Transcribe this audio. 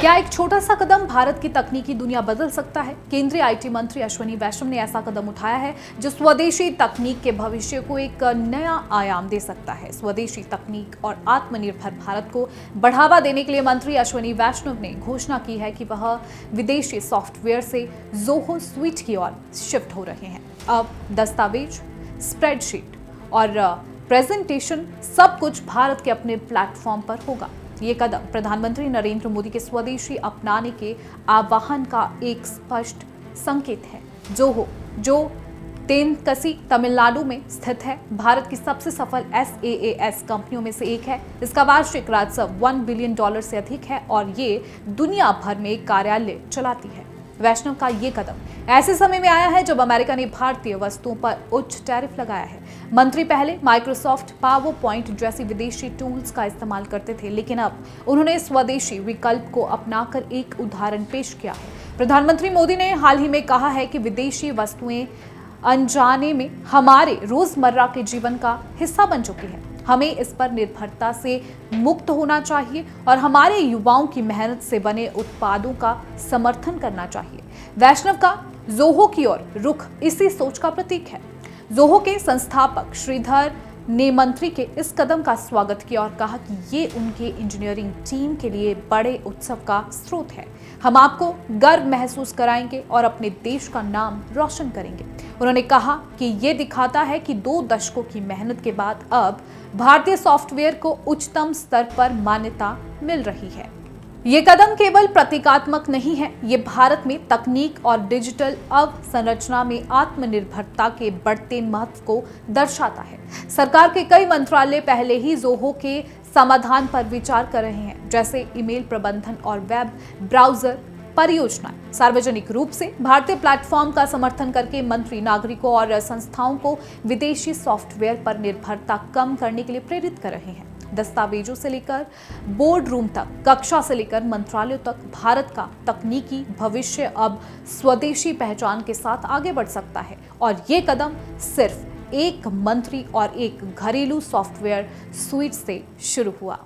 क्या एक छोटा सा कदम भारत की तकनीकी दुनिया बदल सकता है? केंद्रीय आईटी मंत्री अश्विनी वैष्णव ने ऐसा कदम उठाया है जो स्वदेशी तकनीक के भविष्य को एक नया आयाम दे सकता है। स्वदेशी तकनीक और आत्मनिर्भर भारत को बढ़ावा देने के लिए मंत्री अश्विनी वैष्णव ने घोषणा की है कि वह विदेशी सॉफ्टवेयर से जोहो स्वीट की ओर शिफ्ट हो रहे हैं। अब दस्तावेज, स्प्रेडशीट और प्रेजेंटेशन सब कुछ भारत के अपने प्लेटफॉर्म पर होगा। ये कदम प्रधानमंत्री नरेंद्र मोदी के स्वदेशी अपनाने के आह्वान का एक स्पष्ट संकेत है। जो तेनकसी तमिलनाडु में स्थित है, भारत की सबसे सफल SaaS कंपनियों में से एक है। इसका वार्षिक राजस्व $1 बिलियन से अधिक है और ये दुनिया भर में कार्यालय चलाती है। वैष्णव का ये कदम ऐसे समय में आया है जब अमेरिका ने भारतीय वस्तुओं पर उच्च टैरिफ लगाया है। मंत्री पहले माइक्रोसॉफ्ट पावर पॉइंट जैसी विदेशी टूल्स का इस्तेमाल करते थे, लेकिन अब उन्होंने स्वदेशी विकल्प को अपनाकर एक उदाहरण पेश किया है। प्रधानमंत्री मोदी ने हाल ही में कहा है कि विदेशी वस्तुएं अनजाने में हमारे रोजमर्रा के जीवन का हिस्सा बन चुकी है। हमें इस पर निर्भरता से मुक्त होना चाहिए और हमारे युवाओं की मेहनत से बने उत्पादों का समर्थन करना चाहिए। वैष्णव का जोहो की ओर रुख इसी सोच का प्रतीक है। जोहो के संस्थापक श्रीधर ने मंत्री के इस कदम का स्वागत किया और कहा कि ये उनके इंजीनियरिंग टीम के लिए बड़े उत्सव का स्रोत है। हम आपको गर्व महसूस कराएंगे और अपने देश का नाम रोशन करेंगे। उन्होंने कहा कि ये दिखाता है कि 2 दशकों की मेहनत के बाद अब भारतीय सॉफ्टवेयर को उच्चतम स्तर पर मान्यता मिल रही है। ये कदम केवल प्रतीकात्मक नहीं है, ये भारत में तकनीक और डिजिटल अवसंरचना में आत्मनिर्भरता के बढ़ते महत्व को दर्शाता है। सरकार के कई मंत्रालय पहले ही जोहो के समाधान पर विचार कर रहे हैं, जैसे ईमेल प्रबंधन और वेब ब्राउजर परियोजनाएं। सार्वजनिक रूप से भारतीय प्लेटफॉर्म का समर्थन करके मंत्री नागरिकों और संस्थाओं को विदेशी सॉफ्टवेयर पर निर्भरता कम करने के लिए प्रेरित कर रहे हैं। दस्तावेजों से लेकर बोर्ड रूम तक, कक्षा से लेकर मंत्रालयों तक, भारत का तकनीकी भविष्य अब स्वदेशी पहचान के साथ आगे बढ़ सकता है। और ये कदम सिर्फ एक मंत्री और एक घरेलू सॉफ्टवेयर स्वीट से शुरू हुआ।